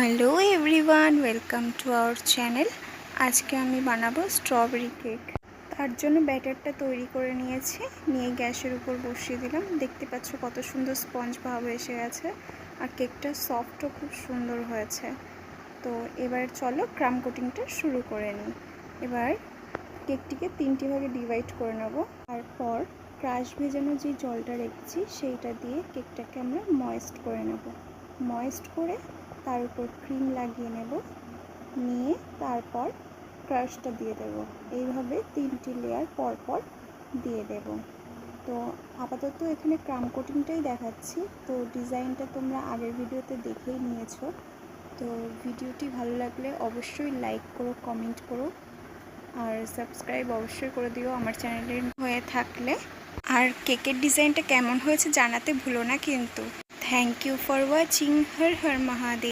Hello everyone, welcome to our channel. আজকে আমি বানাবো স্ট্রবেরি কেক। তার জন্য ব্যাটারটা তৈরি করে নিয়েছি, নিয়ে গ্যাসের উপর বসিয়ে দিলাম। দেখতে পাচ্ছ কত সুন্দর স্পঞ্জ ভাব এসে গেছে, আর কেকটা সফটও খুব সুন্দর হয়েছে। তো এবার চলো ক্রাম কোটিংটা শুরু করে নিই। এবার কেকটিকে 3টি ভাগে ডিভাইড করে নেব। তারপর ক্রাশ ভেজানো যে জলটা রেখেছি সেইটা দিয়ে কেকটাকে আমরা ময়েস্ট করে নেব। ময়েস্ট করে তার উপর ক্রিম লাগিয়ে নেব, নিয়ে তারপর ক্রাশটা দিয়ে দেব। এইভাবে 3টি লেয়ার পর পর দিয়ে দেব। তো আপাতত এখানে ক্রাম কোটিংটাই দেখাচ্ছি, তো ডিজাইনটা তোমরা আগের ভিডিওতে দেখেই নিয়েছো। তো ভিডিওটি ভালো লাগলে অবশ্যই লাইক করো, কমেন্ট করো, আর সাবস্ক্রাইব অবশ্যই করে দিও আমার চ্যানেলে হয়ে থাকলে। আর কেকের ডিজাইনটা কেমন হয়েছে জানাতে ভুলো না কিন্তু। Thank you for watching. Har Har Mahadev.